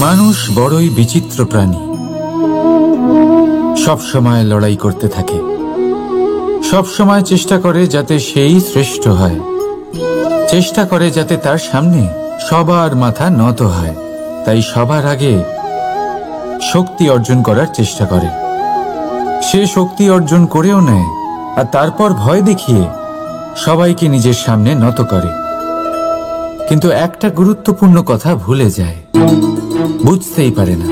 মানুষ বড়ই বিচিত্র প্রাণী। সব সময় লড়াই করতে থাকে, সব সময় চেষ্টা করে যাতে সেই শ্রেষ্ঠ হয়, চেষ্টা করে যাতে তার সামনে সবার মাথা নত হয়। তাই সবার আগে শক্তি অর্জন করার চেষ্টা করে। সে শক্তি অর্জন করেও নেয়, আর তারপর ভয় দেখিয়ে সবাইকে নিজের সামনে নত করে। কিন্তু একটা গুরুত্বপূর্ণ কথা ভুলে যায়, বুঝতেই পারে না।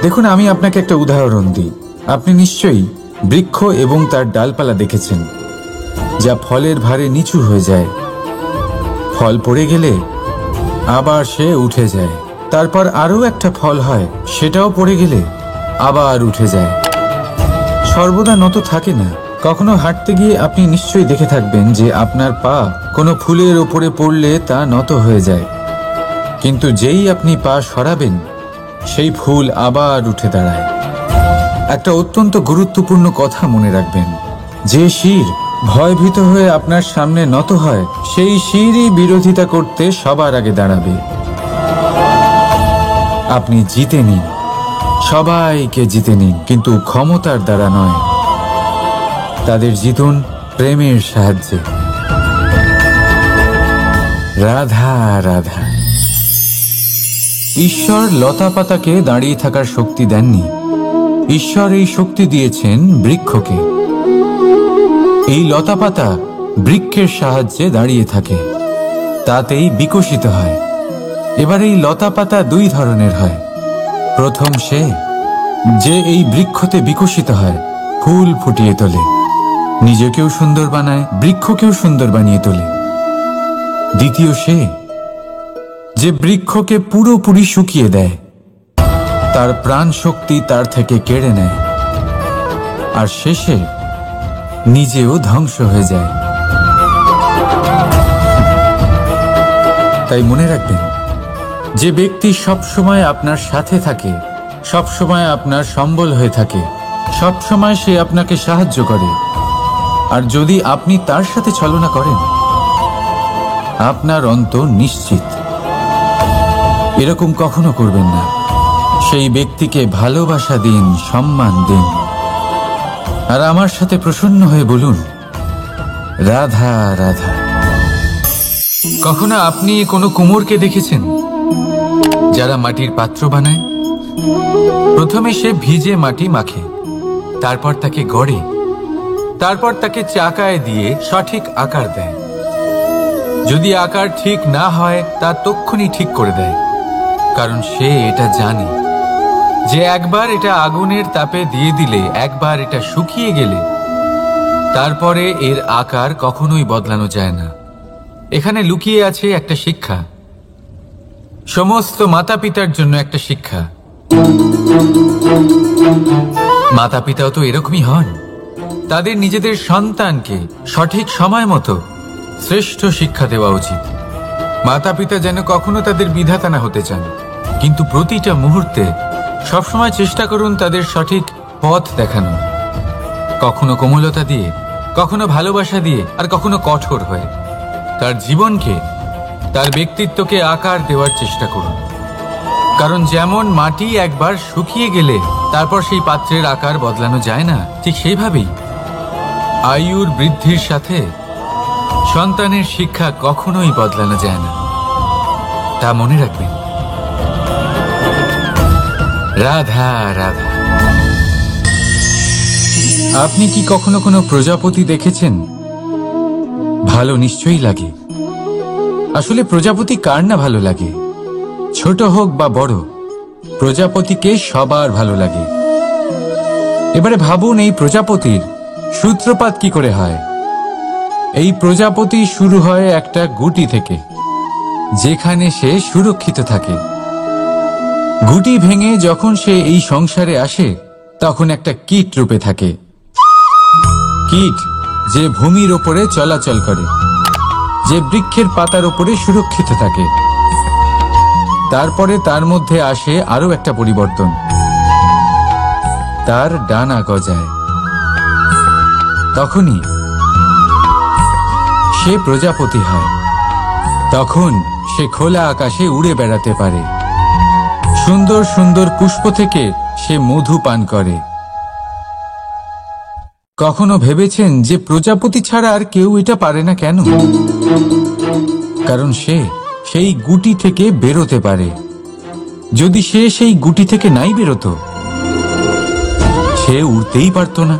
দেখুন, আমি আপনাকে একটা উদাহরণ দিই। আপনি নিশ্চয়ই বৃক্ষ এবং তার ডালপালা দেখেছেন, যা ফলের ভারে নিচু হয়ে যায়। ফল পড়ে গেলে আবার সে উঠে যায়, তারপর আরও একটা ফল হয়, সেটাও পড়ে গেলে আবার উঠে যায়। সর্বদা নত থাকে না। কখনো হাঁটতে গিয়ে আপনি নিশ্চয়ই দেখে থাকবেন যে আপনার পা কোনো ফুলের ওপরে পড়লে তা নত হয়ে যায়, কিন্তু যেই আপনি পা সরাবেন সেই ফুল আবার উঠে দাঁড়ায়। একটা অত্যন্ত গুরুত্বপূর্ণ কথা মনে রাখবেন, যে শির ভয়ভীত হয়ে আপনার সামনে নত হয়, সেই শিরই বিরোধিতা করতে সবার আগে দাঁড়াবে। আপনি জিতে নিন, সবাইকে জিতে নিন, কিন্তু ক্ষমতার দ্বারা নয়। তাদের জিতুন প্রেমের সাহায্যে। রাধা রাধা। ঈশ্বর লতা পাতাকে দাঁড়িয়ে থাকার শক্তি দেননি, ঈশ্বর এই শক্তি দিয়েছেন বৃক্ষকে। এই লতা পাতা বৃক্ষের সাহায্যে দাঁড়িয়ে থাকে, তাতেই বিকশিত হয়। এবার এই লতা পাতা দুই ধরনের হয়। প্রথম সে যে এই বৃক্ষতে বিকশিত হয়, ফুল ফুটিয়ে তোলে, নিজেকেও সুন্দর বানায়, বৃক্ষকেও সুন্দর বানিয়ে তোলে। দ্বিতীয় সে যে বৃক্ষকে পুরোপুরি শুকিয়ে দেয়, তার প্রাণ শক্তি তার থেকে কেড়ে নেয়, আর শেষে নিজেও ধ্বংস হয়ে যায়। তাই মনে রাখবেন, যে ব্যক্তি সবসময় আপনার সাথে থাকে, সবসময় আপনার সম্বল হয়ে থাকে, সবসময় সে আপনাকে সাহায্য করে, আর যদি আপনি তার সাথে ছলনা করেন, আপনার অন্ত নিশ্চিত। এরকম কখনো করবেন না। সেই ব্যক্তিকে ভালোবাসা দিন, সম্মান দিন, আর আমার সাথে প্রসন্ন হয়ে বলুন, রাধা রাধা। কখনো আপনি কোনো কুমোরকে দেখেছেন যারা মাটির পাত্র বানায়? প্রথমে সে ভিজে মাটি মাখে, তারপর তাকে গড়ে, তারপর তাকে চাকায় দিয়ে সঠিক আকার দেয়। যদি আকার ঠিক না হয়, তা তক্ষুনি ঠিক করে দেয়, কারণ সে এটা জানে যে একবার এটা আগুনের তাপে দিয়ে দিলে, একবার এটা শুকিয়ে গেলে, তারপরে এর আকার কখনোই বদলানো যায় না। এখানে লুকিয়ে আছে একটা শিক্ষা, সমস্ত মাতা পিতার জন্য একটা শিক্ষা। মাতা পিতাও তো এরকমই হন। তাদের নিজেদের সন্তানকে সঠিক সময় মতো শ্রেষ্ঠ শিক্ষা দেওয়া উচিত। মাতা পিতা যেন কখনো তাদের বিধাতা না হতে চান, কিন্তু প্রতিটা মুহূর্তে সবসময় চেষ্টা করুন তাদের সঠিক পথ দেখানো। কখনো কোমলতা দিয়ে, কখনো ভালোবাসা দিয়ে, আর কখনো কঠোর হয়ে। তার জীবনকে, তার ব্যক্তিত্বকে আকার দেওয়ার চেষ্টা করুন। কারণ যেমন মাটি একবার শুকিয়ে গেলে তারপর সেই পাত্রের আকার বদলানো যায় না, ঠিক সেইভাবেই আয়ুর বৃদ্ধির সাথে সন্তানের শিক্ষা কখনোই বদলানো যায় না। তা মনে রাখবেন। রাধা রাধা। আপনি কি কখনো কোনো প্রজাপতি দেখেছেন? ভালো নিশ্চয়ই লাগে। আসলে প্রজাপতি কার না ভালো লাগে? ছোট হোক বা বড়, প্রজাপতিকে সবার ভালো লাগে। এবারে ভাবুন, এই প্রজাপতির সূত্রপাত কি করে হয়? এই প্রজাপতি শুরু হয় একটা গুটি থেকে, যেখানে সে সুরক্ষিত থাকে। গুটি ভেঙে যখন সে এই সংসারে আসে, তখন একটা কীট রূপে থাকে। কীট যে ভূমির ওপরে চলাচল করে, যে বৃক্ষের পাতার ওপরে সুরক্ষিত থাকে। তারপরে তার মধ্যে আসে আরো একটা পরিবর্তন, তার ডানা গজায়। তখনই সে প্রজাপতি হয়। তখন সে খোলা আকাশে উড়ে বেড়াতে পারে। সুন্দর সুন্দর পুষ্প থেকে সে মধু পান করে। কখনো ভেবেছেন যে প্রজাপতি ছাড়া আর কেউ এটা পারে না কেন? কারণ সে সেই গুটি থেকে বেরোতে পারে। যদি সে সেই গুটি থেকে নাই বেরোতো, সে উড়তেই পারত না,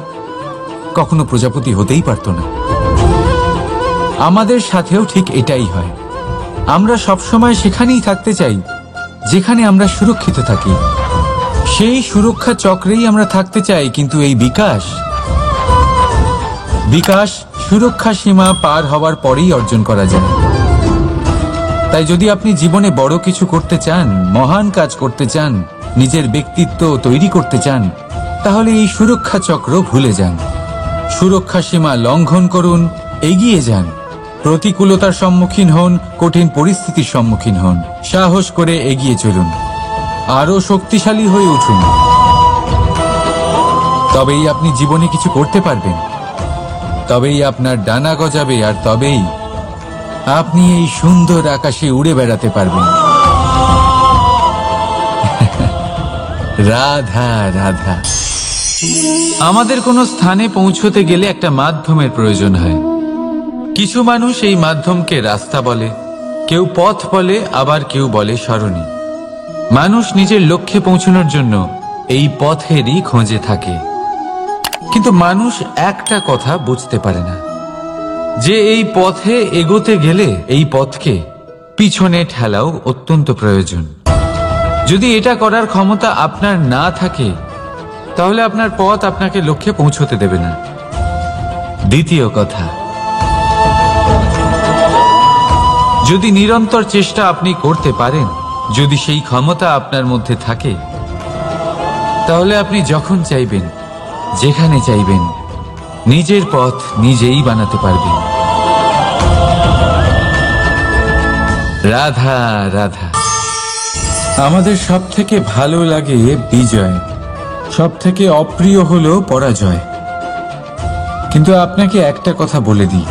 কখনো প্রজাপতি হতেই পারত না। আমাদের সাথেও ঠিক এটাই হয়। আমরা সবসময় সেখানেই থাকতে চাই যেখানে আমরা সুরক্ষিত থাকি। সেই সুরক্ষা চক্রেই আমরা থাকতে চাই, কিন্তু এই বিকাশ সুরক্ষা সীমা পার হওয়ার পরেই অর্জন করা যায়। তাই যদি আপনি জীবনে বড় কিছু করতে চান, মহান কাজ করতে চান, নিজের ব্যক্তিত্ব তৈরি করতে চান, তাহলে এই সুরক্ষা চক্র ভুলে যান। সুরক্ষা সীমা লঙ্ঘন করুন, এগিয়ে যান, প্রতিকূলতার সম্মুখীন হন, কঠিন পরিস্থিতির সম্মুখীন হন, সাহস করে এগিয়ে চলুন, আরো শক্তিশালী হয়ে উঠুন। তবেই আপনি জীবনে কিছু করতে পারবেন, তবেই আপনার ডানা গজাবে, আর তবেই আপনি এই সুন্দর আকাশে উড়ে বেড়াতে পারবেন। রাধা রাধা। আমাদের কোনো স্থানে পৌঁছতে গেলে একটা মাধ্যমের প্রয়োজন হয়। কিছু মানুষ এই মাধ্যমকে রাস্তা বলে, কেউ পথ বলে, আবার কেউ বলে সরণি। মানুষ নিজের লক্ষ্যে পৌঁছানোর জন্য এই পথেরই খোঁজে থাকে, কিন্তু মানুষ একটা কথা বুঝতে পারে না, যে এই পথে এগোতে গেলে এই পথকে পিছনে ঠেলাও অত্যন্ত প্রয়োজন। যদি এটা করার ক্ষমতা আপনার না থাকে, তাহলে আপনার পথ আপনাকে লক্ষ্যে পৌঁছতে দেবে না। দ্বিতীয় কথা, যদি নিরন্তর চেষ্টা আপনি করতে পারেন, যদি সেই ক্ষমতা আপনার মধ্যে থাকে, তাহলে আপনি যখন চাইবেন, যেখানে চাইবেন, নিজের পথ নিজেই বানাতে পারবেন। রাধা রাধা। আমাদের সব থেকে ভালো লাগে বিজয়, সব থেকে অপ্রিয় হলো পরাজয়। কিন্তু আপনাকে একটা কথা বলে দিই,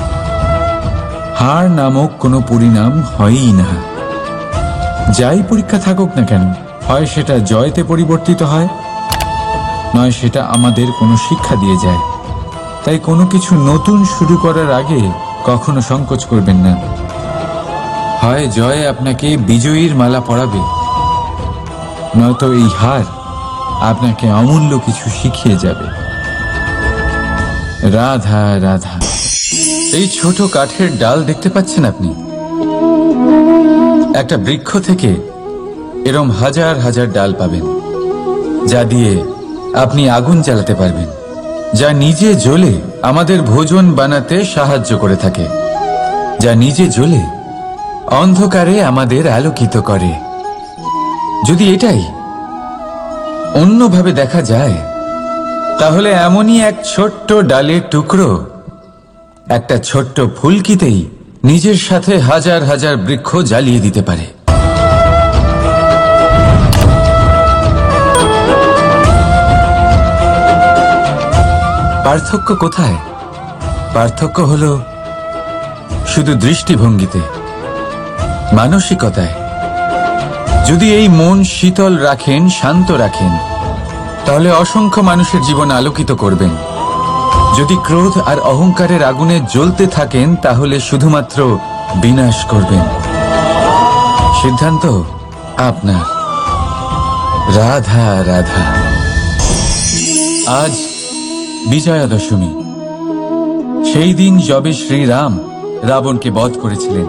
হার নামক কোনো পরিণাম হয়ই না। যাই পরীক্ষা থাকুক না কেন, হয় সেটা জয়তে পরিবর্তিত হয়, নয় সেটা আমাদের কোনো শিক্ষা দিয়ে যায়। তাই কোনো কিছু নতুন শুরু করার আগে কখনো সংকোচ করবেন না। হয় জয় আপনাকে বিজয়ীর মালা পরাবে, নয়তো এই হার আপনাকে অমূল্য কিছু শিখিয়ে যাবে। রাধা রাধা। এই ছোট কাঠের ডাল দেখতে পাচ্ছেন আপনি? একটা বৃক্ষ থেকে এরম হাজার হাজার ডাল পাবেন, যা দিয়ে আপনি আগুন জ্বালাতে পারবেন, যা নিজে জ্বলে আমাদের ভোজন বানাতে সাহায্য করে থাকে, যা নিজে জ্বলে অন্ধকারে আমাদের আলোকিত করে। যদি এটাই অন্যভাবে দেখা যায়, তাহলে এমনই এক ছোট্ট ডালের টুকরো একটা ছোট্ট ফুলকিতেই নিজের সাথে হাজার হাজার বৃক্ষ জ্বালিয়ে দিতে পারে। পার্থক্য কোথায়? পার্থক্য হলো শুধু দৃষ্টিভঙ্গিতে, মানসিকতায়। যদি এই মন শীতল রাখেন, শান্ত রাখেন, তাহলে অসংখ্য মানুষের জীবন আলোকিত করবেন। যদি ক্রোধ আর অহংকারের আগুনে জ্বলতে থাকেন, তাহলে শুধুমাত্র বিনাশ করবেন। সিদ্ধান্ত আপনার। রাধা রাধা। আজ বিজয়া দশমী, সেই দিন যবে শ্রীরাম রাবণকে বধ করেছিলেন।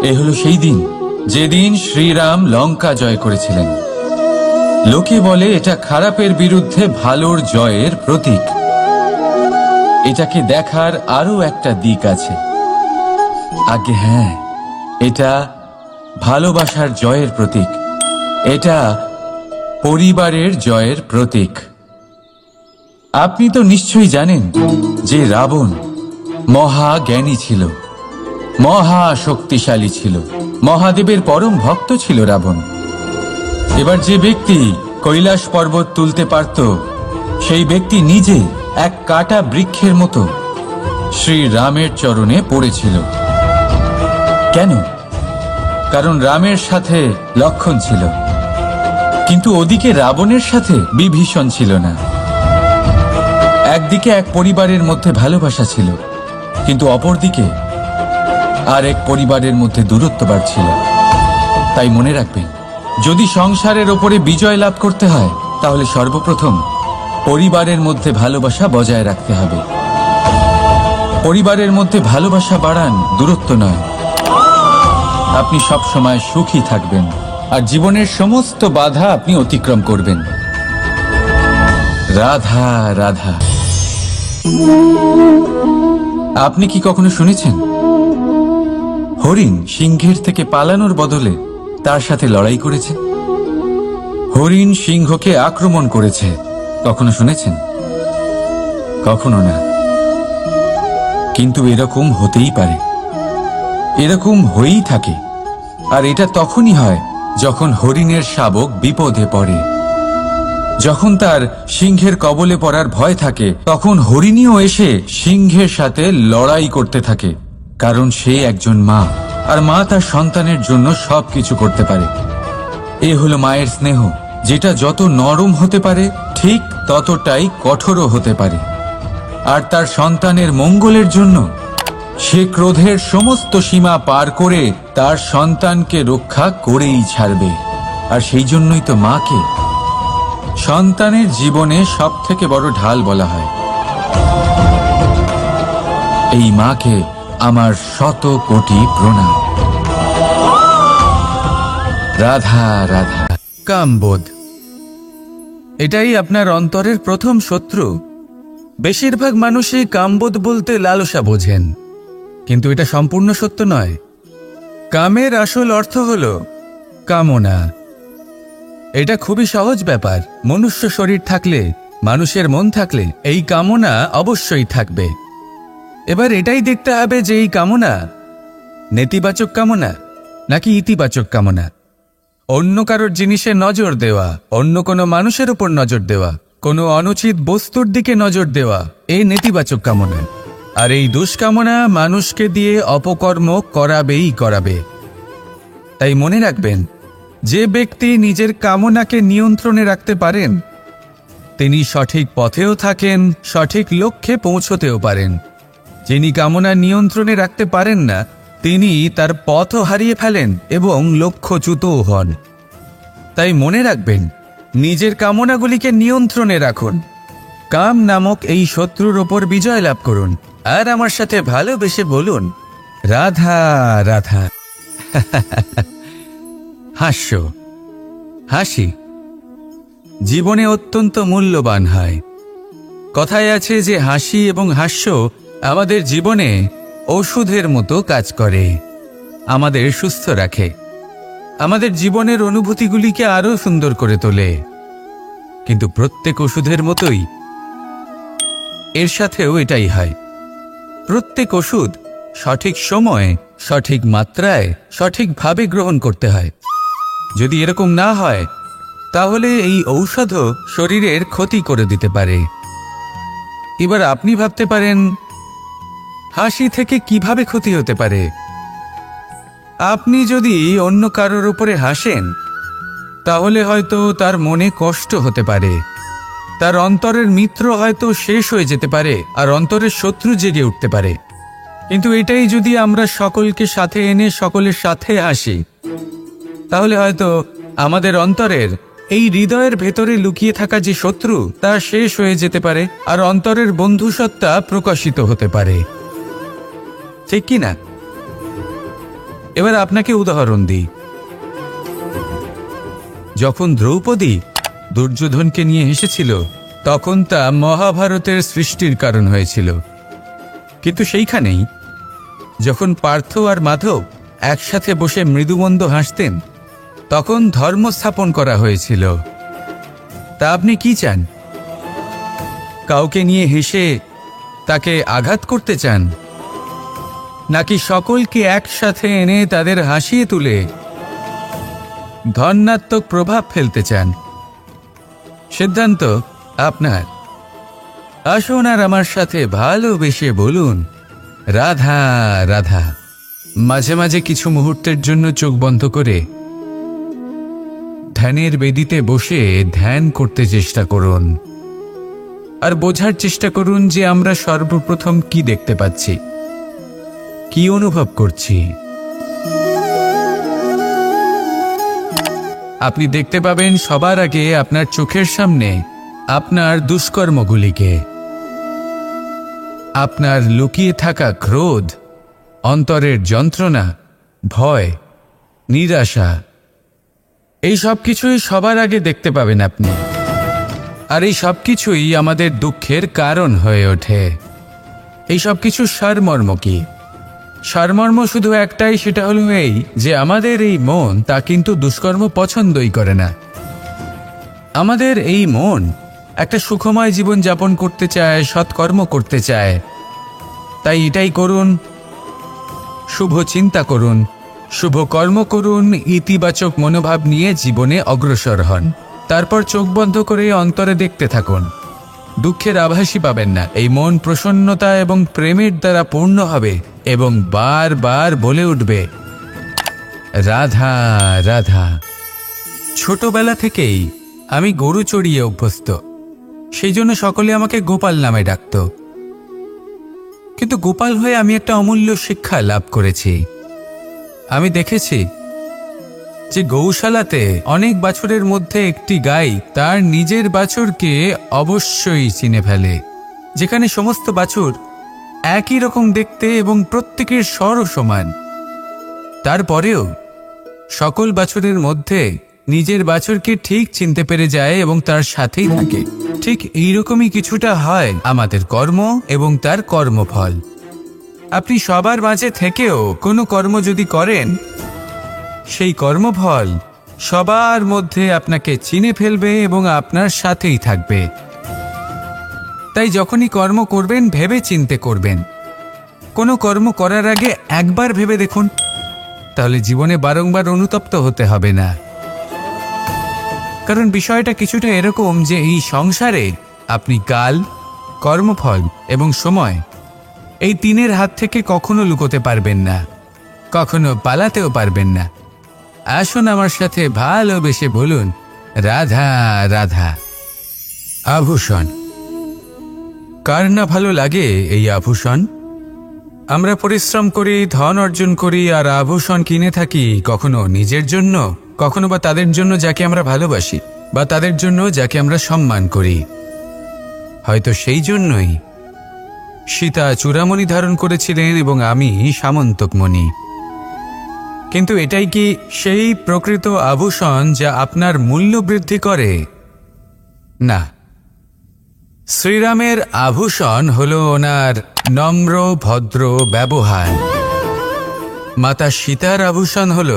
এ হলো সেই দিন যেদিন শ্রীরাম লঙ্কা জয় করেছিলেন। লোকে বলে এটা খারাপের বিরুদ্ধে ভালোর জয়ের প্রতীক। এটাকে দেখার আরো একটা দিক আছে। আগে হ্যাঁ, এটা ভালোবাসার জয়ের প্রতীক, এটা পরিবারের জয়ের প্রতীক। আপনি তো নিশ্চয়ই জানেন যে রাবণ মহাজ্ঞানী ছিল, মহা শক্তিশালী ছিল, মহাদেবের পরম ভক্ত ছিল রাবণ। এবার যে ব্যক্তি কৈলাস পর্বত তুলতে পারত, সেই ব্যক্তি নিজে এক কাটা বৃক্ষের মতো শ্রী রামের চরণে পড়েছিল। কেন? কারণ রামের সাথে লক্ষণ ছিল, কিন্তু ওদিকে রাবণের সাথে বিভীষণ ছিল না। একদিকে এক পরিবারের মধ্যে ভালোবাসা ছিল, কিন্তু অপরদিকে আর এক পরিবারের মধ্যে দূরত্ব বাড়ছিল। তাই মনে রাখবেন, যদি সংসারের ওপরে বিজয় লাভ করতে হয় তাহলে সর্বপ্রথম পরিবারের মধ্যে ভালোবাসা বজায় রাখতে হবে। পরিবারের মধ্যে ভালোবাসা বাড়ান, দূরত্ব নয়। আপনি সব সময় সুখী থাকবেন আর জীবনের সমস্ত বাধা আপনি অতিক্রম করবেন। রাধা রাধা। আপনি কি কখনো শুনেছেন হরিণ সিংহের থেকে পালানোর বদলে তার সাথে লড়াই করেছে? হরিণ সিংহকে আক্রমণ করেছে, কখনো শুনেছেন? কখনো না। কিন্তু এরকম হতেই পারে, এরকম হয়েই থাকে। আর এটা তখনই হয় যখন হরিণের শাবক বিপদে পড়ে। যখন তার সিংহের কবলে পড়ার ভয় থাকে, তখন হরিণীও এসে সিংহের সাথে লড়াই করতে থাকে। কারণ সে একজন মা, আর মা তার সন্তানের জন্য সবকিছু করতে পারে। এ হলো মায়ের স্নেহ, যেটা যত নরম হতে পারে ঠিক ততটাই কঠোরও হতে পারে। আর তার সন্তানের মঙ্গলের জন্য সে ক্রোধের সমস্ত সীমা পার করে তার সন্তানকে রক্ষা করেই ছাড়বে। আর সেই জন্যই তো মাকে সন্তানের জীবনে সবথেকে বড় ঢাল বলা হয়। এই মাকে আমার শত কোটি প্রণাম। রাধা রাধা। কামবোধ, এটাই আপনার অন্তরের প্রথম শত্রু। বেশিরভাগ মানুষই কামবোধ বলতে লালসা বোঝেন, কিন্তু এটা সম্পূর্ণ সত্য নয়। কামের আসল অর্থ হল কামনা। এটা খুবই সহজ ব্যাপার। মনুষ্য শরীর থাকলে, মানুষের মন থাকলে এই কামনা অবশ্যই থাকবে। এবার এটাই দেখতে হবে যে এই কামনা নেতিবাচক কামনা নাকি ইতিবাচক কামনা। অন্য কারোর জিনিসে নজর দেওয়া, অন্য কোনো মানুষের উপর নজর দেওয়া, কোনো অনুচিত বস্তুর দিকে নজর দেওয়া, এই নেতিবাচক কামনা। আর এই দুষ্কামনা মানুষকে দিয়ে অপকর্ম করাবেই করাবে। তাই মনে রাখবেন, যে ব্যক্তি নিজের কামনাকে নিয়ন্ত্রণে রাখতে পারেন তিনি সঠিক পথেও থাকেন, সঠিক লক্ষ্যে পৌঁছতেও পারেন। যিনি কামনা নিয়ন্ত্রণে রাখতে পারেন না তিনি তার পথও হারিয়ে ফেলেন এবং লক্ষ্যচ্যুতও হন। তাই মনে রাখবেন, নিজের কামনাগুলিকে নিয়ন্ত্রণে রাখুন। কাম নামক এই শত্রুর ওপর বিজয় লাভ করুন। আর আমার সাথে ভালোবেসে বলুন, রাধা রাধা। হাস্য, হাসি জীবনে অত্যন্ত মূল্যবান হয়। কথায় আছে যে হাসি এবং হাস্য আমাদের জীবনে ওষুধের মতো কাজ করে, আমাদের সুস্থ রাখে, আমাদের জীবনের অনুভূতিগুলিকে আরো সুন্দর করে তোলে। কিন্তু প্রত্যেক ওষুধের মতোই এর সাথেও এটাই হয়। প্রত্যেক ওষুধ সঠিক সময়ে, সঠিক মাত্রায়, সঠিকভাবে গ্রহণ করতে হয়। যদি এরকম না হয় তাহলে এই ঔষধও শরীরের ক্ষতি করে দিতে পারে। এবার আপনি ভাবতে পারেন, হাসি থেকে কিভাবে ক্ষতি হতে পারে? আপনি যদি অন্য কারোর উপরে হাসেন তাহলে হয়তো তার মনে কষ্ট হতে পারে, তার অন্তরের মিত্র হয়তো শেষ হয়ে যেতে পারে, আর অন্তরের শত্রু জেগে উঠতে পারে। কিন্তু এটাই যদি আমরা সকলকে সাথে এনে সকলের সাথে হাসি, তাহলে হয়তো আমাদের অন্তরের এই হৃদয়ের ভেতরে লুকিয়ে থাকা যে শত্রু তা শেষ হয়ে যেতে পারে, আর অন্তরের বন্ধুসত্তা প্রকাশিত হতে পারে। ঠিক কি না? এবার আপনাকে উদাহরণ দিই। যখন দ্রৌপদী দুর্যোধনকে নিয়ে হেসেছিল তখন তা মহাভারতের সৃষ্টির কারণ হয়েছিল। কিন্তু সেইখানেই যখন পার্থ আর মাধব একসাথে বসে মৃদুমন্দ হাসতেন তখন ধর্ম স্থাপন করা হয়েছিল। তা আপনি কি চান? কাউকে নিয়ে হেসে তাকে আঘাত করতে চান, নাকি সকলকে একসাথে এনে তাদের হাসিয়ে তুলে ধনাত্মক প্রভাব ফেলতে চান? সিদ্ধান্ত আপনার। আসুন আর আমার সাথে ভালোবেসে বলুন, রাধা রাধা। মাঝে মাঝে কিছু মুহূর্তের জন্য চোখ বন্ধ করে ধ্যানের বেদিতে বসে ধ্যান করতে চেষ্টা করুন আর বোঝার চেষ্টা করুন যে আমরা সর্বপ্রথম কি দেখতে পাচ্ছি, কি অনুভব করছি। আপনি দেখতে পাবেন সবার আগে আপনার চোখের সামনে আপনার দুষ্কর্মগুলিকে, আপনার লুকিয়ে থাকা ক্রোধ, অন্তরের যন্ত্রণা, ভয়, নিরাশা, এই সব কিছুই সবার আগে দেখতে পাবেন আপনি। আর এই সব কিছুই আমাদের দুঃখের কারণ হয়ে ওঠে। এই সব কিছু সারমর্ম কি? সারমর্ম শুধু একটাই, সেটা হলো এই যে আমাদের এই মন তা কিন্তু দুষ্কর্ম পছন্দই করে না। আমাদের এই মন একটা সুখময় জীবন যাপন করতে চায়, সৎকর্ম করতে চায়। তাই এটাই করুন, শুভ চিন্তা করুন, শুভ কর্ম করুন, ইতিবাচক মনোভাব নিয়ে জীবনে অগ্রসর হন। তারপর চোখ বন্ধ করে অন্তরে দেখতে থাকুন। দুঃখের আভাসই পাবেন না। এই মন প্রসন্নতা এবং প্রেমের দ্বারা পূর্ণ হবে এবং বারবার বলে উঠবে, রাধা রাধা। ছোটবেলা থেকেই আমি গরু চড়িয়ে অভ্যস্ত, সেই জন্য সকলে আমাকে গোপাল নামে ডাকত। কিন্তু গোপাল হয়ে আমি একটা অমূল্য শিক্ষা লাভ করেছি। আমি দেখেছি যে গৌশালাতে অনেক বাছুরের মধ্যে একটি গাই তার নিজের বাছুরকে অবশ্যই চিনে ফেলে। যেখানে সমস্ত বাছুর একই রকম দেখতে এবং প্রত্যেকের স্বরও সমান, তারপরেও সকল বাছুরের মধ্যে নিজের বাছুরকে ঠিক চিনতে পেরে যায় এবং তার সাথেই থাকে। ঠিক এইরকমই কিছুটা হয় আমাদের কর্ম এবং তার কর্মফল। আপনি সবার মাঝে থেকেও কোনো কর্ম যদি করেন, সেই কর্মফল সবার মধ্যে আপনাকে চিনে ফেলবে এবং আপনার সাথেই থাকবে। তাই যখনই কর্ম করবেন ভেবে চিন্তে করবেন। কোনো কর্ম করার আগে একবার ভেবে দেখুন, তাহলে জীবনে বারংবার অনুতপ্ত হতে হবে না। কারণ বিষয়টা কিছুটা এরকম যে এই সংসারে আপনি কাল, কর্মফল এবং সময়, এই তিনের হাত থেকে কখনো লুকোতে পারবেন না, কখনো পালাতেও পারবেন না। আসুন আমার সাথে ভালোবেসে বলুন, রাধা রাধা। আভূষণ। কার না ভালো লাগে এই আভূষণ? আমরা পরিশ্রম করি, ধন অর্জন করি আর আভূষণ কিনে থাকি, কখনো নিজের জন্য, কখনো বা তাদের জন্য যাকে আমরা ভালোবাসি, বা তাদের জন্য যাকে আমরা সম্মান করি। হয়তো সেই জন্যই সীতা চূড়ামণি ধারণ করেছিলেন এবং আমি সামন্তকমণি। কিন্তু এটাই কি সেই প্রকৃত আভূষণ যা আপনার মূল্য বৃদ্ধি করে? না। শ্রীরামের আভূষণ হল ওনার নম্র ভদ্র ব্যবহার। মাতা সীতার আভূষণ হল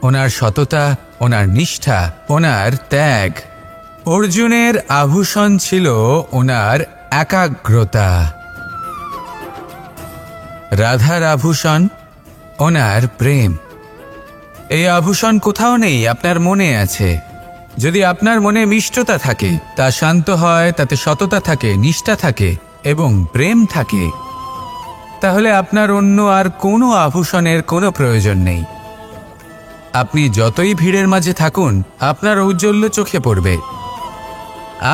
ওনার সততা, ওনার নিষ্ঠা, ওনার ত্যাগ। অর্জুনের আভূষণ ছিল ওনার একাগ্রতা। রাধার আভূষণ ওনার প্রেম। এই আভূষণ কোথাও নেই, আপনার মনে আছে। যদি আপনার মনে মিষ্টতা থাকে, তা শান্ত হয়, তাতে সততা থাকে, নিষ্ঠা থাকে এবং প্রেম থাকে, তাহলে আপনার অন্য আর কোনো আভূষণের কোনো প্রয়োজন নেই। আপনি যতই ভিড়ের মাঝে থাকুন, আপনার ঔজ্জ্বল্য চোখে পড়বে।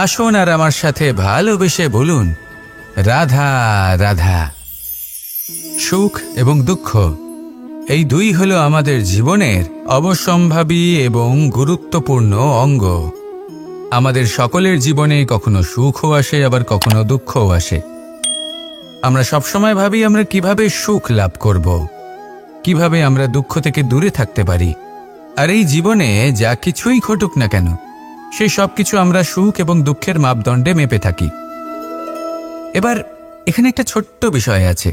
আসুন আর আমার সাথে ভালোবেসে বলুন, রাধা রাধা। সুখ এবং দুঃখ, এই দুই হলো আমাদের জীবনের অবশ্যম্ভাবী এবং গুরুত্বপূর্ণ অঙ্গ। আমাদের সকলের জীবনে কখনো সুখও আসে, আবার কখনো দুঃখও আসে। আমরা সবসময় ভাবি আমরা কিভাবে সুখ লাভ করব, কিভাবে আমরা দুঃখ থেকে দূরে থাকতে পারি। আর এই জীবনে যা কিছুই ঘটুক না কেন, সেই সব কিছু আমরা সুখ এবং দুঃখের মাপদণ্ডে মেপে থাকি। এবার এখানে একটা ছোট্ট বিষয় আছে।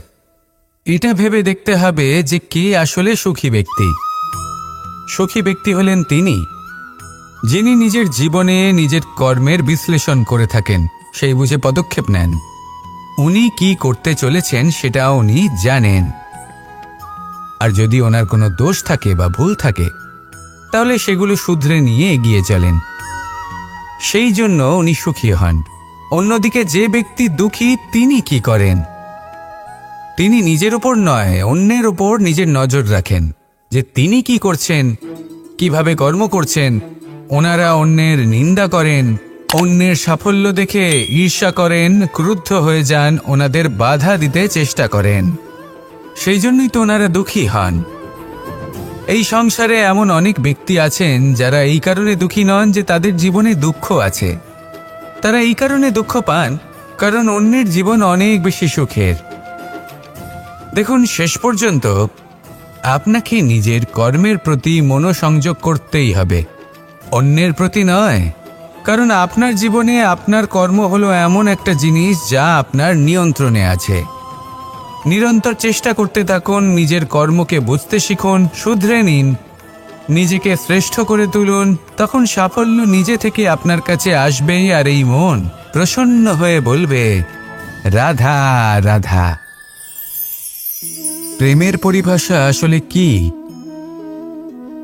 এটা ভেবে দেখতে হবে যে কে আসলে সুখী ব্যক্তি। সুখী ব্যক্তি হলেন তিনি যিনি নিজের জীবনে নিজের কর্মের বিশ্লেষণ করে থাকেন, সেই বুঝে পদক্ষেপ নেন। উনি কি করতে চলেছেন সেটা উনি জানেন। আর যদি ওনার কোনো দোষ থাকে বা ভুল থাকে, তাহলে সেগুলো শুধরে নিয়ে এগিয়ে চলেন। সেই জন্য উনি সুখী হন। অন্যদিকে যে ব্যক্তি দুঃখী, তিনি কি করেন? তিনি নিজের উপর নয়, অন্যের উপর নিজের নজর রাখেন যে তিনি কি করছেন, কিভাবে কর্ম করছেন, ওনারা অন্যের নিন্দা করেন, অন্যের সাফল্য দেখে ঈর্ষা করেন, ক্রুদ্ধ হয়ে যান, ওনাদের বাধা দিতে চেষ্টা করেন। সেই জন্যই তো ওনারা দুঃখী হন। এই সংসারে এমন অনেক ব্যক্তি আছেন যারা এই কারণে দুঃখী নন যে তাদের জীবনে দুঃখ আছে। তারা এই কারণে দুঃখ পান কারণ অন্যের জীবন অনেক বেশি সুখের। দেখুন, শেষ পর্যন্ত আপনাকে নিজের কর্মের প্রতি মনোসংযোগ করতেই হবে, অন্যের প্রতি নয়। কারণ আপনার জীবনে আপনার কর্ম হলো এমন একটা জিনিস যা আপনার নিয়ন্ত্রণে আছে। নিরন্তর চেষ্টা করতে থাকুন, নিজের কর্মকে বুঝতে শিখুন, শুধরে নিন, নিজেকে শ্রেষ্ঠ করে তুলুন। তখন সাফল্য নিজে থেকে আপনার কাছে আসবে, আর এই মন প্রসন্ন হয়ে বলবে, রাধা রাধা। প্রেমের পরিভাষা আসলে কি?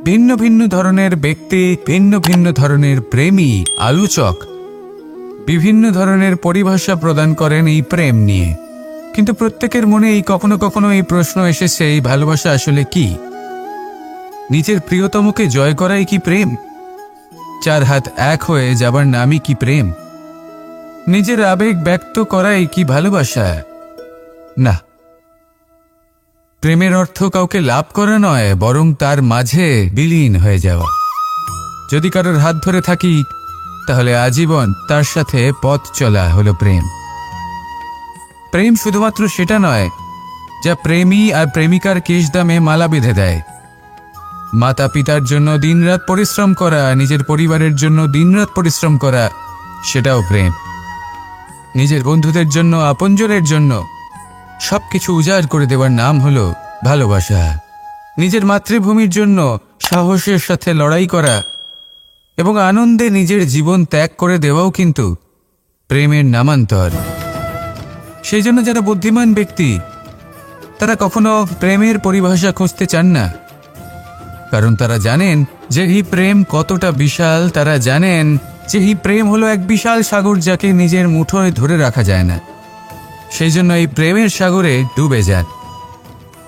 ভিন্ন ভিন্ন ধরনের ব্যক্তি, ভিন্ন ভিন্ন ধরনের প্রেমী, আলোচক বিভিন্ন ধরনের পরিভাষা প্রদান করেন এই প্রেম নিয়ে। কিন্তু প্রত্যেকের মনে কখনো কখনো এই প্রশ্ন এসেছে, এই ভালোবাসা আসলে কি? নিজের প্রিয়তমকে জয় করাই কি প্রেম? চার হাত এক হয়ে যাবার নামই কি প্রেম? নিজের আবেগ ব্যক্ত করাই কি ভালোবাসা? না, প্রেমের অর্থ কাউকে লাভ করা নয়, বরং তার মাঝে বিলীন হয়ে যাওয়া। যদি কারোর হাত ধরে থাকি তাহলে আজীবন তার সাথে পথ চলা হলো প্রেম। প্রেম শুধুমাত্র সেটা নয় যা প্রেমী আর প্রেমিকার কেশদামে মালা বেঁধে দেয়। মাতা পিতার জন্য দিনরাত পরিশ্রম করা, নিজের পরিবারের জন্য দিনরাত পরিশ্রম করা, সেটাও প্রেম। নিজের বন্ধুদের জন্য, আপনজনের জন্য সবকিছু উজাড় করে দেওয়ার নাম হলো ভালোবাসা। নিজের মাতৃভূমির জন্য সাহসের সাথে লড়াই করা এবং আনন্দে নিজের জীবন ত্যাগ করে দেওয়াও কিন্তু প্রেমের নামান্তর। সেই জন্য যারা বুদ্ধিমান ব্যক্তি তারা কখনো প্রেমের পরিভাষা খুঁজতে চান না, কারণ তারা জানেন যে এই প্রেম কতটা বিশাল। তারা জানেন যে এই প্রেম হলো এক বিশাল সাগর যাকে নিজের মুঠোয় ধরে রাখা যায় না। সেই জন্য এই প্রেমের সাগরে ডুবে যান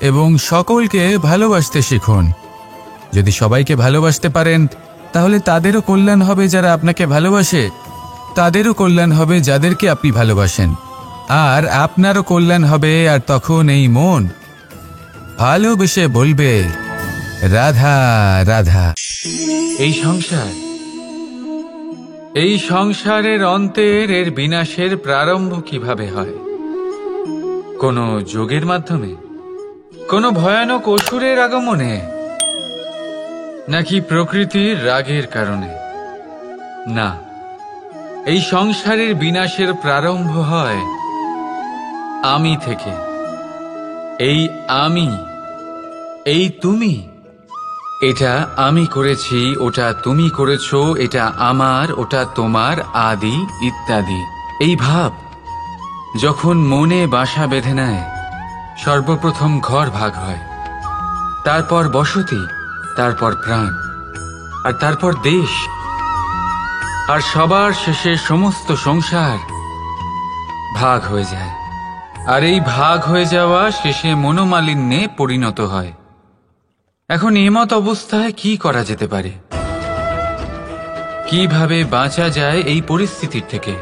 এবং সকলকে ভালোবাসতে শিখুন। যদি সবাইকে ভালোবাসতে পারেন তাহলে তাদেরও কল্যাণ হবে, যারা আপনাকে ভালোবাসে তাদেরও কল্যাণ হবে যাদেরকে আপনি ভালোবাসেন, আর আপনারও কল্যাণ হবে। আর তখন এই মন ভালোবেসে বলবে, রাধা রাধা। এই সংসারের অন্তের, এর বিনাশের প্রারম্ভ কিভাবে হয়? কোনো যোগের মাধ্যমে? কোনো ভয়ানক অসুরের আগমনে? নাকি প্রকৃতির রাগের কারণে? না, এই সংসারের বিনাশের প্রারম্ভ হয় আমি থেকে। এই আমি, এই তুমি, এটা আমি করেছি, ওটা তুমি করেছো, এটা আমার, ওটা তোমার, আদি ইত্যাদি। এই ভাব যখন মনে বাসা বেঁধে নেয়, সর্বপ্রথম ঘর ভাগ হয়, তারপর বসতি, তারপর প্রাণ, আর তারপর দেশ, আর সবার শেষে সমস্ত সংসার ভাগ হয়ে যায়। আর এই ভাগ হয়ে যাওয়া শেষে মনোমালিন্যে পরিণত হয়। এখন এমত অবস্থায় কি করা যেতে পারে? কিভাবে বাঁচা যায় এই পরিস্থিতির থেকে?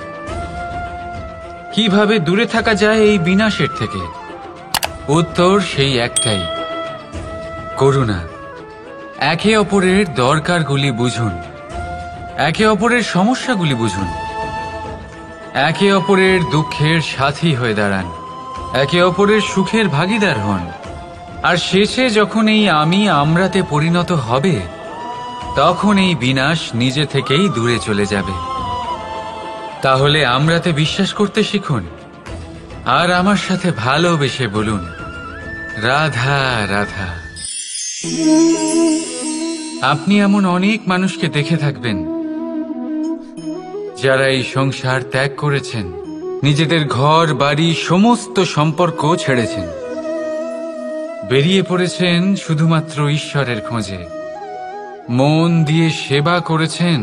কিভাবে দূরে থাকা যায় এই বিনাশের থেকে? উত্তর সেই একটাই, করুণা। একে অপরের দরকারগুলি বুঝুন, একে অপরের সমস্যাগুলি বুঝুন, একে অপরের দুঃখের সাথী হয়ে দাঁড়ান, একে অপরের সুখের ভাগীদার হন। আর শেষে যখন এই আমি আমরাতে পরিণত হবে, তখন এই বিনাশ নিজে থেকেই দূরে চলে যাবে। তাহলে আমরাতে বিশ্বাস করতে শিখুন, আর আমার সাথে ভালোবেসে বলুন, রাধা রাধা। আপনি এমন অনেক মানুষকে দেখে থাকবেন যারা এই সংসার ত্যাগ করেছেন, নিজেদের ঘর বাড়ি সমস্ত সম্পর্ক ছেড়েছেন, বেরিয়ে পড়েছেন শুধুমাত্র ঈশ্বরের খোঁজে। মন দিয়ে সেবা করেছেন,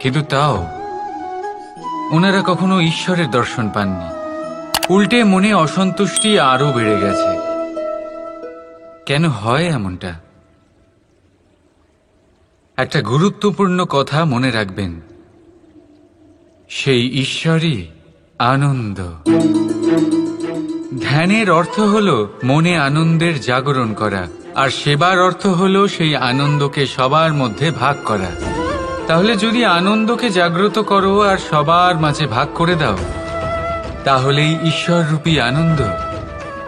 কিন্তু তাও ওনারা কখনো ঈশ্বরের দর্শন পাননি। উল্টে মনে অসন্তুষ্টি আরো বেড়ে গেছে। কেন হয় এমনটা? একটা গুরুত্বপূর্ণ কথা মনে রাখবেন, সেই ঈশ্বরই আনন্দ। ধ্যানের অর্থ হলো মনে আনন্দের জাগরণ করা, আর সেবার অর্থ হলো সেই আনন্দকে সবার মধ্যে ভাগ করা। তাহলে যদি আনন্দকে জাগ্রত করো আর সবার মাঝে ভাগ করে দাও, তাহলেই ঈশ্বররূপী আনন্দ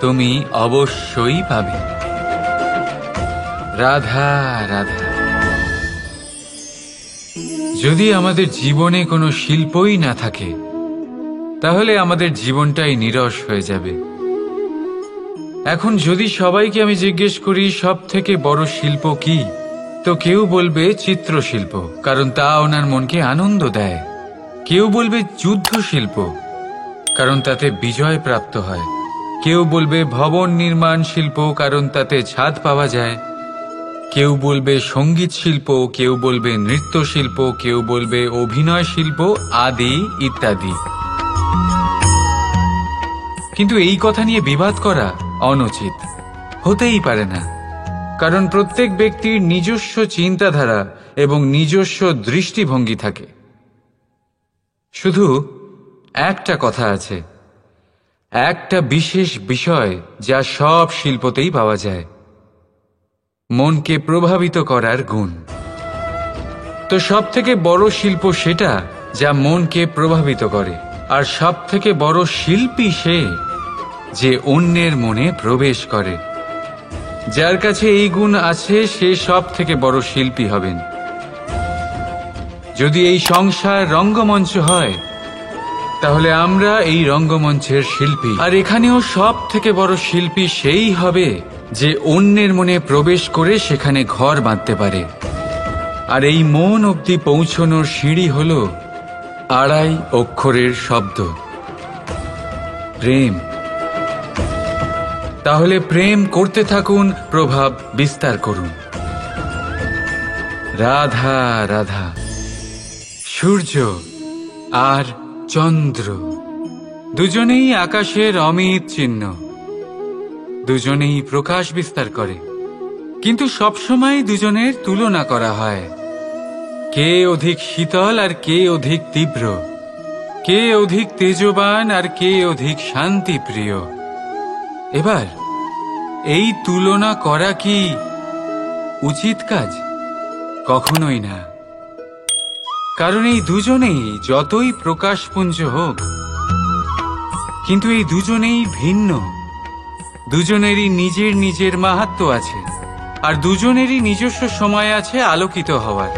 তুমি অবশ্যই পাবে। রাধা রাধা। যদি আমাদের জীবনে কোনো শিল্পই না থাকে, তাহলে আমাদের জীবনটাই নীরস হয়ে যাবে। এখন যদি সবাইকে আমি জিজ্ঞেস করি সব থেকে বড় শিল্প কি, তো কেউ বলবে চিত্রশিল্প, কারণ তা ওনার মনকে আনন্দ দেয়। কেউ বলবে যুদ্ধ শিল্প, কারণ তাতে বিজয় প্রাপ্ত হয়। কেউ বলবে ভবন নির্মাণ শিল্প, কারণ তাতে ছাদ পাওয়া যায়। কেউ বলবে সঙ্গীত শিল্প, কেউ বলবে নৃত্য শিল্প, কেউ বলবে অভিনয় শিল্প, আদি ইত্যাদি। কিন্তু এই কথা নিয়ে বিবাদ করা অনুচিত, হতেই পারে না। কারণ প্রত্যেক ব্যক্তির নিজস্ব চিন্তাধারা এবং নিজস্ব দৃষ্টিভঙ্গি থাকে। শুধু একটা কথা আছে, একটা বিশেষ বিষয় যা সব শিল্পতেই পাওয়া যায়, মনকে প্রভাবিত করার গুণ। তো সব থেকে বড় শিল্প সেটা যা মনকে প্রভাবিত করে, আর সব থেকে বড় শিল্পী সে যে অন্যের মনে প্রবেশ করে। যার কাছে এই গুণ আছে সে সব থেকে বড় শিল্পী হবেন। যদি এই সংসার রঙ্গমঞ্চ হয়, তাহলে আমরা এই রঙ্গমঞ্চের শিল্পী। আর এখানেও সব থেকে বড় শিল্পী সেই হবে যে অন্যের মনে প্রবেশ করে সেখানে ঘর বাঁধতে পারে। আর এই মন অবধি পৌঁছনোর সিঁড়ি হল 2.5 অক্ষরের শব্দ, প্রেম। তাহলে প্রেম করতে থাকুন, প্রভাব বিস্তার করুন। রাধা রাধা। সূর্য আর চন্দ্র দুজনেই আকাশের অমিত চিহ্ন, দুজনেই প্রকাশ বিস্তার করে, কিন্তু সবসময় দুজনের তুলনা করা হয়। কে অধিক শীতল আর কে অধিক তীব্র, কে অধিক তেজবান আর কে অধিক শান্তিপ্রিয়। এবার এই তুলনা করা কি উচিত কাজ? কখনোই না। কারণ এই দুজনেই যতই প্রকাশপুঞ্জ হোক, কিন্তু এই দুজনেই ভিন্ন। দুজনেরই নিজের নিজের মাহাত্ম্য আছে, আর দুজনেরই নিজস্ব সময় আছে আলোকিত হওয়ার।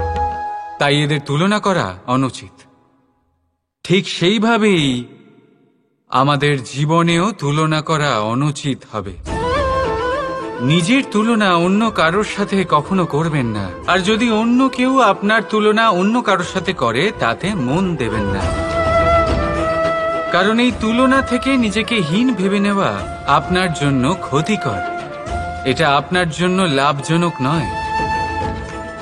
তাই এদের তুলনা করা অনুচিত। ঠিক সেইভাবেই আমাদের জীবনেও তুলনা করা অনুচিত হবে। নিজের তুলনা অন্য কারোর সাথে কখনো করবেন না। আর যদি অন্য কেউ আপনার তুলনা অন্য কারোর সাথে করে, তাতে মন দেবেন না। কারণ এই তুলনা থেকে নিজেকে হীন ভেবে নেওয়া আপনার জন্য ক্ষতিকর। এটা আপনার জন্য লাভজনক নয়।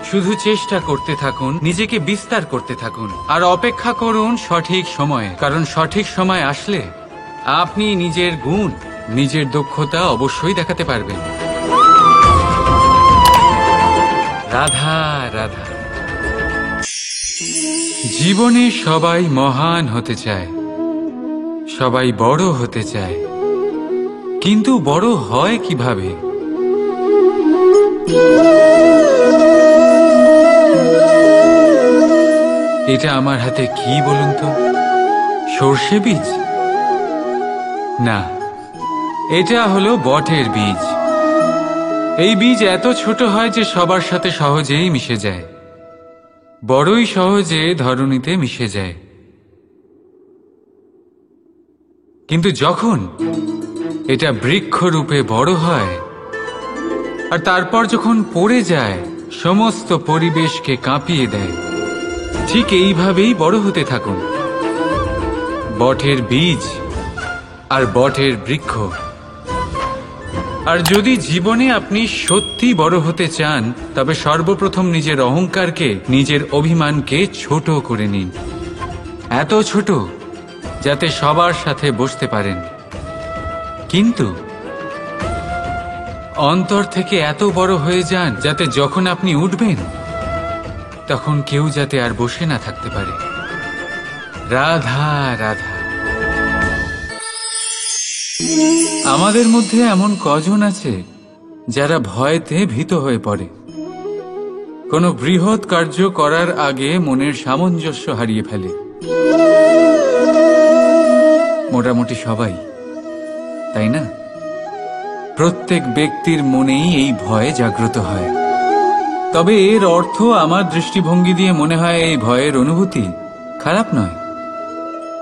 শুধু চেষ্টা করতে থাকুন, নিজেকে বিস্তার করতে থাকুন, আর অপেক্ষা করুন সঠিক সময়ে। কারণ সঠিক সময় আসলে আপনি নিজের গুণ, নিজের দক্ষতা অবশ্যই দেখাতে পারবেন। রাধা রাধা। জীবনে সবাই মহান হতে চায়, সবাই বড় হতে চায়, কিন্তু বড় হয় কিভাবে? এটা আমার হাতে কি বলুন তো? সর্ষে বীজ? না, এটা হলো বটের বীজ। এই বীজ এত ছোট হয় যে সবার সাথে সহজেই মিশে যায়, বড়ই সহজে ধরণীতে মিশে যায়। কিন্তু যখন এটা বৃক্ষরূপে বড় হয়, আর তারপর যখন পড়ে যায়, সমস্ত পরিবেশকে কাঁপিয়ে দেয়। ঠিক এইভাবেই বড় হতে থাকুন, বটের বীজ আর বটের বৃক্ষ। আর যদি জীবনে আপনি সত্যি বড় হতে চান, তবে সর্বপ্রথম নিজের অহংকারকে, নিজের অভিমানকে ছোট করে নিন। এত ছোট যাতে সবার সাথে বসতে পারেন, কিন্তু অন্তর থেকে এত বড় হয়ে যান যাতে যখন আপনি উঠবেন, তখন কেউ যাতে আর বসে না থাকতে পারে। রাধা রাধা। আমাদের মধ্যে এমন কজন আছে যারা ভয়তে ভীত হয়ে পড়ে, কোনো বৃহৎ কার্য করার আগে মনের সামঞ্জস্য হারিয়ে ফেলে? মোটামুটি সবাই, তাই না? প্রত্যেক ব্যক্তির মনেই এই ভয় জাগ্রত হয়। তবে এর অর্থ আমার দৃষ্টিভঙ্গি দিয়ে মনে হয় এই ভয়ের অনুভূতি খারাপ নয়।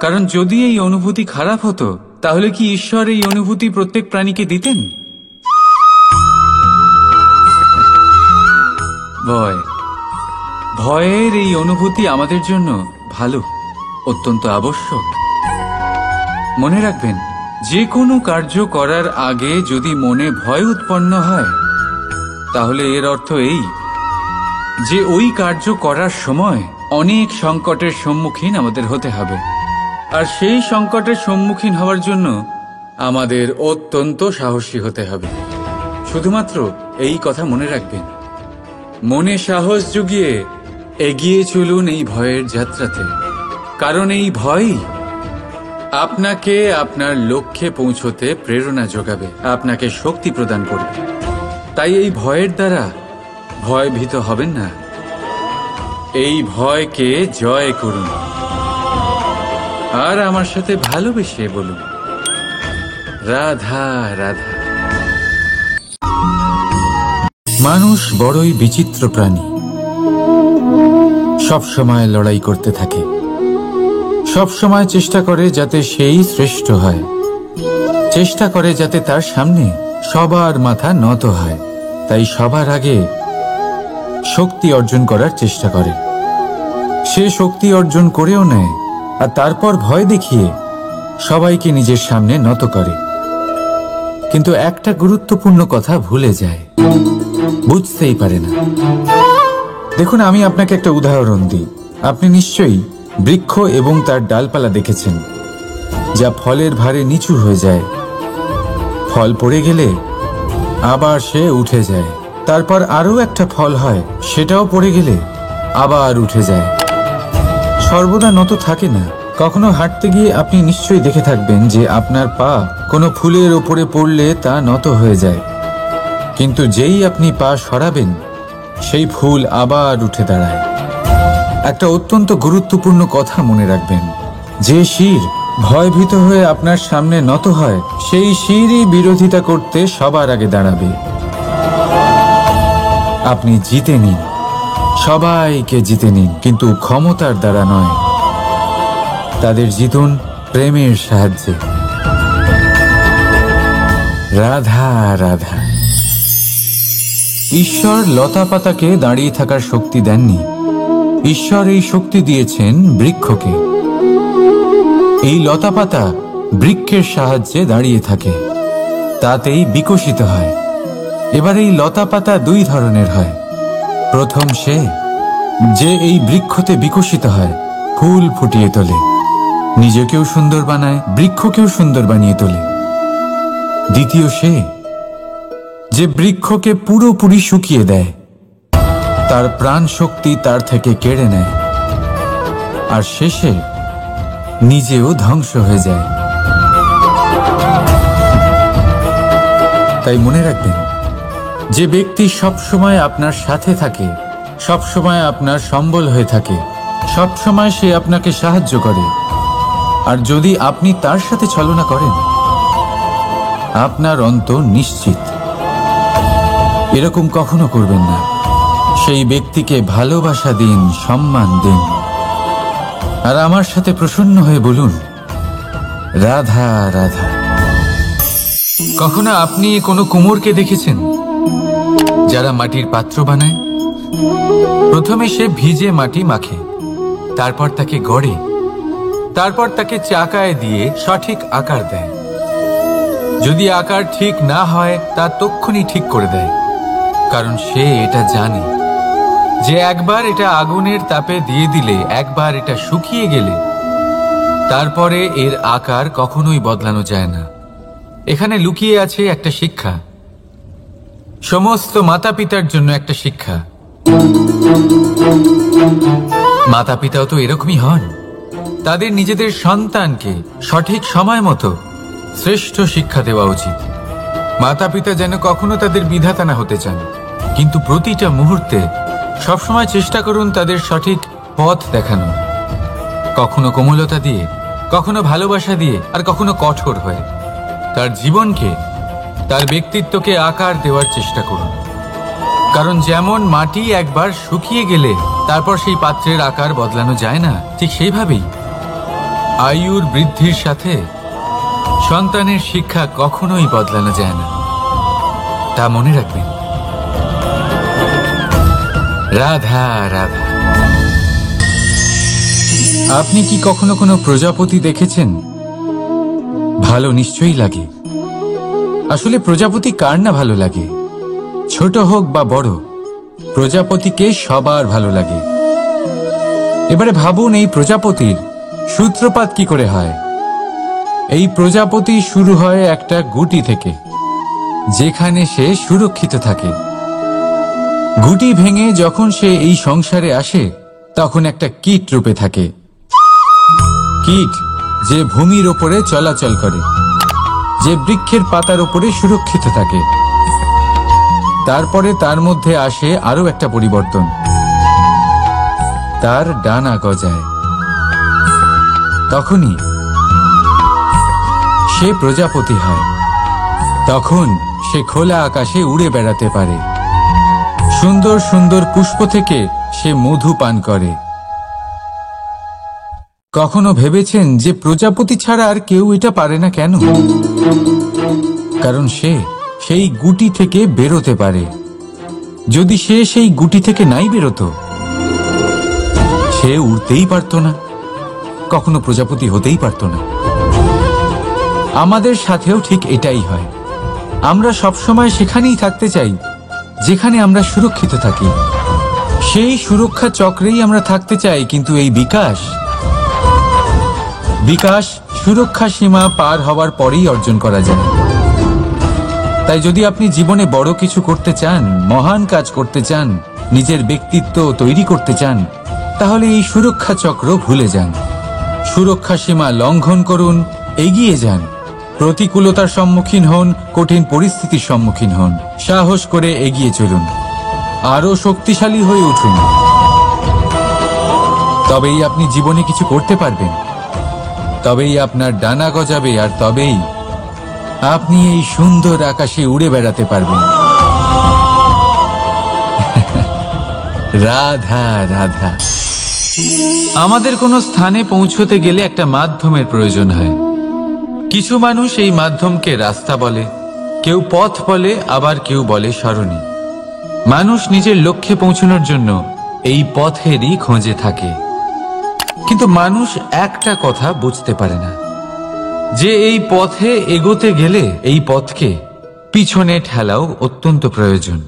কারণ যদি এই অনুভূতি খারাপ হতো, তাহলে কি ঈশ্বর এই অনুভূতি প্রত্যেক প্রাণীকে দিতেন? ভয়ের এই অনুভূতি আমাদের জন্য ভালো, অত্যন্ত আবশ্যক। মনে রাখবেন, যে কোনো কার্য করার আগে যদি মনে ভয় উৎপন্ন হয়, তাহলে এর অর্থ এই যে ওই কার্য করার সময় অনেক সংকটের সম্মুখীন আমাদের হতে হবে। আর সেই সংকটের সম্মুখীন হওয়ার জন্য আমাদের অত্যন্ত সাহসী হতে হবে। শুধুমাত্র এই কথা মনে রাখবেন, মনে সাহস জুগিয়ে এগিয়ে চলুন এই ভয়ের যাত্রাতে। কারণ এই ভয়ই আপনাকে আপনার লক্ষ্যে পৌঁছতে প্রেরণা যোগাবে, আপনাকে শক্তি প্রদান করবে। তাই এই ভয়ের দ্বারা ভয়ভীত হবেন না, এই ভয়কে জয় করুন। আর আমার সাথে ভালোবেসে বলুন, রাধা রাধা। মানুষ বড়ই বিচিত্র প্রাণী, সব সময় লড়াই করতে থাকে, সব সময় চেষ্টা করে যাতে সেই শ্রেষ্ঠ হয়, চেষ্টা করে যাতে তার সামনে সবার মাথা নত হয়। তাই সবার আগে শক্তি অর্জন করার চেষ্টা করে। সে শক্তি অর্জন করেও নেয়, আর তারপর ভয় দেখিয়ে সবাইকে নিজের সামনে নত করে। কিন্তু একটা গুরুত্বপূর্ণ কথা ভুলে যায়, বুঝতেই পারে না। দেখুন, আমি আপনাকে একটা উদাহরণ দিই। আপনি নিশ্চয়ই বৃক্ষ এবং তার ডালপালা দেখেছেন, যা ফলের ভারে নিচু হয়ে যায়। ফল পড়ে গেলে আবার সে উঠে যায়, তারপর আরও একটা ফল হয়, সেটাও পড়ে গেলে আবার উঠে যায়, সর্বদা নত থাকে না। কখনো হাঁটতে গিয়ে আপনি নিশ্চয়ই দেখে থাকবেন যে আপনার পা কোনো ফুলের ওপরে পড়লে তা নত হয়ে যায়, কিন্তু যেই আপনি পা সরাবেন, সেই ফুল আবার উঠে দাঁড়ায়। একটা অত্যন্ত গুরুত্বপূর্ণ কথা মনে রাখবেন, যে শির ভয়ভীত হয়ে আপনার সামনে নত হয়, সেই শিরই বিরোধিতা করতে সবার আগে দাঁড়াবে। আপনি জিতে নিন, সবাইকে জিতে নিন, কিন্তু ক্ষমতার দ্বারা নয়। তাদের জিতুন প্রেমের সাহায্যে। রাধা রাধা। ঈশ্বর লতা পাতাকে দাঁড়িয়ে থাকার শক্তি দেননি, ঈশ্বর এই শক্তি দিয়েছেন বৃক্ষকে। এই লতা পাতা বৃক্ষের সাহায্যে দাঁড়িয়ে থাকে, তাতেই বিকশিত হয়। এবার এই লতা পাতা দুই ধরনের হয়। প্রথম সে যে এই বৃক্ষতে বিকশিত হয়, ফুল ফুটিয়ে তোলে, নিজেকেও সুন্দর বানায়, বৃক্ষকেও সুন্দর বানিয়ে তোলে। দ্বিতীয় সে যে বৃক্ষকে পুরোপুরি শুকিয়ে দেয়, তার প্রাণ শক্তি তার থেকে কেড়ে নেয়, আর শেষে নিজেও ধ্বংস হয়ে যায়। তাই মনে রাখবেন, যে ব্যক্তি সবসময় আপনার সাথে থাকে, সবসময় আপনার সম্বল হয়ে থাকে, সবসময় সে আপনাকে সাহায্য করে, আর যদি আপনি তার সাথে ছলনা করেন, আপনার অন্ত নিশ্চিত। এরকম কখনো করবেন না। সেই ব্যক্তিকে ভালোবাসা দিন, সম্মান দিন, আর আমার সাথে প্রসন্ন হয়ে বলুন, রাধা রাধা। কখনো আপনি কোনো কুমোরকে দেখেছেন যারা মাটির পাত্র বানায়? প্রথমে সে ভিজে মাটি মাখে, তারপর তাকে গড়ে, তারপর তাকে চাকায় দিয়ে সঠিক আকার দেয়। যদি আকার ঠিক না হয়, তা তক্ষুনি ঠিক করে দেয়, কারণ সে এটা জানে যে একবার এটা আগুনের তাপে দিয়ে দিলে, একবার এটা শুকিয়ে গেলে, তারপরে এর আকার কখনোই বদলানো যায় না। এখানে লুকিয়ে আছে একটা শিক্ষা, সমস্ত মাতা পিতার জন্য একটা শিক্ষা। মাতা পিতাও তো এরকমই হন। তাদের নিজেদের সন্তানকে সঠিক সময় মতো শ্রেষ্ঠ শিক্ষা দেওয়া উচিত। মাতা পিতা যেন কখনো তাদের বিধাতা না হতে চান, কিন্তু প্রতিটা মুহূর্তে সবসময় চেষ্টা করুন তাদের সঠিক পথ দেখানো, কখনো কোমলতা দিয়ে, কখনো ভালোবাসা দিয়ে, আর কখনো কঠোর হয়ে। তার জীবনকে, তার ব্যক্তিত্বকে আকার দেওয়ার চেষ্টা করুন। কারণ যেমন মাটি একবার শুকিয়ে গেলে তারপর সেই পাত্রের আকার বদলানো যায় না, ঠিক সেইভাবেই আয়ুর বৃদ্ধির সাথে সন্তানের শিক্ষা কখনোই বদলানো যায় না। তা মনে রাখবেন। রাধা রাধা। আপনি কি কখনো কোনো প্রজাপতি দেখেছেন? ভালো নিশ্চয়ই লাগে। আসলে প্রজাপতি কার না ভালো লাগে? ছোট হোক বা বড়, প্রজাপতিকে সবার ভালো লাগে। এবারে ভাবুন, এই প্রজাপতির সূত্রপাত কি করে হয়? এই প্রজাপতি শুরু হয় একটা গুটি থেকে, যেখানে সে সুরক্ষিত থাকে। গুটি ভেঙে যখন সে এই সংসারে আসে, তখন একটা কীট রূপে থাকে। কীট যে ভূমির ওপরে চলাচল করে, যে বৃক্ষের পাতার ওপরে সুরক্ষিত থাকে। তারপরে তার মধ্যে আসে আরো একটা পরিবর্তন, তার ডানা গজায়। তখনই সে প্রজাপতি হয়। তখন সে খোলা আকাশে উড়ে বেড়াতে পারে। সুন্দর সুন্দর পুষ্প থেকে সে মধু পান করে। কখনো ভেবেছেন যে প্রজাপতি ছাড়া আর কেউ এটা পারে না কেন? কারণ সে সেই গুটি থেকে বেরোতে পারে। যদি সে সেই গুটি থেকে নাই বেরোতো, সে উড়তেই পারত না, কখনো প্রজাপতি হতেই পারত না। আমাদের সাথেও ঠিক এটাই হয়। আমরা সবসময় সেখানেই থাকতে চাই যেখানে আমরা সুরক্ষিত থাকি। সেই সুরক্ষা চক্রেই আমরা থাকতে চাই, কিন্তু এই বিকাশ সুরক্ষা সীমা পার হওয়ার পরেই অর্জন করা যায়। তাই যদি আপনি জীবনে বড় কিছু করতে চান, মহান কাজ করতে চান, নিজের ব্যক্তিত্ব তৈরি করতে চান, তাহলে এই সুরক্ষা চক্র ভুলে যান। সুরক্ষা সীমা লঙ্ঘন করুন, এগিয়ে যান। প্রতিকূলতার সম্মুখীন হন, কঠিন পরিস্থিতির সম্মুখীন হন, সাহস করে এগিয়ে চলুন, আরো শক্তিশালী হয়ে উঠুন। তবেই আপনি জীবনে কিছু করতে পারবেন, তবেই আপনার ডানা গজাবে, আর তবেই আপনি এই সুন্দর আকাশে উড়ে বেড়াতে পারবেন। রাধা রাধা। আমাদের কোনো স্থানে পৌঁছতে গেলে একটা মাধ্যমের প্রয়োজন হয়। কিছু মানুষ এই মাধ্যমকে রাস্তা বলে, কেউ পথ বলে, আবার কেউ বলে সরণি। মানুষ নিজের লক্ষ্যে পৌঁছানোর জন্য এই পথেরই খোঁজে থাকে। কিন্তু মানুষ একটা কথা বুঝতে পারে না, যে এই পথে এগোতে গেলে এই পথকে পিছনে ঠেলাও অত্যন্ত প্রয়োজন।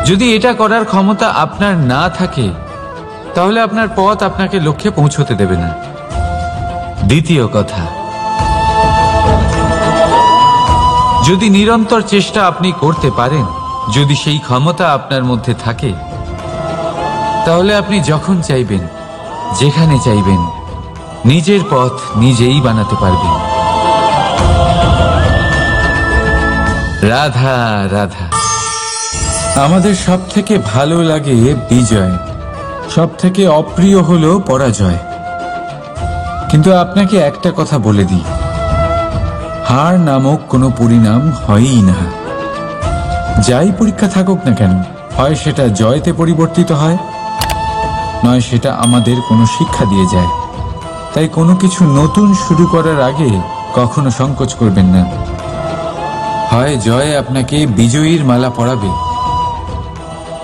যদি এটা করার ক্ষমতা আপনার না থাকে, তাহলে আপনার পথ আপনাকে লক্ষ্যে পৌঁছতে দেবে না। দ্বিতীয় কথা, যদি নিরন্তর চেষ্টা আপনি করতে পারেন, যদি সেই ক্ষমতা আপনার মধ্যে থাকে, তাহলে আপনি যখন চাইবেন, যেখানে চাইবেন, নিজের পথ নিজেই বানাতে পারবেন। রাধা রাধা। আমাদের সব থেকে ভালো লাগে বিজয়, সব থেকে অপ্রিয় হলো পরাজয়। কিন্তু আপনাকে একটা কথা বলে দিই, হার নামক কোনো পরিণাম হয়ই না। যাই পরীক্ষা থাকুক না কেন, হয় সেটা জয়তে পরিবর্তিত হয়, নয় সেটা আমাদের কোনো শিক্ষা দিয়ে যায়। তাই কোনো কিছু নতুন শুরু করার আগে কখনো সংকোচ করবেন না। হয় জয় আপনাকে বিজয়ীর মালা পরাবে,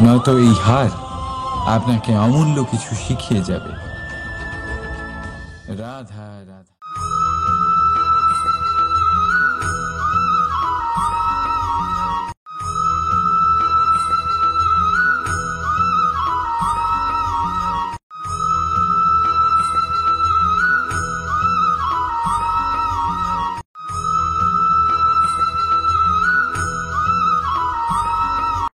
নয়তো এই হার আপনাকে অমূল্য কিছু শিখিয়ে যাবে। রাধা।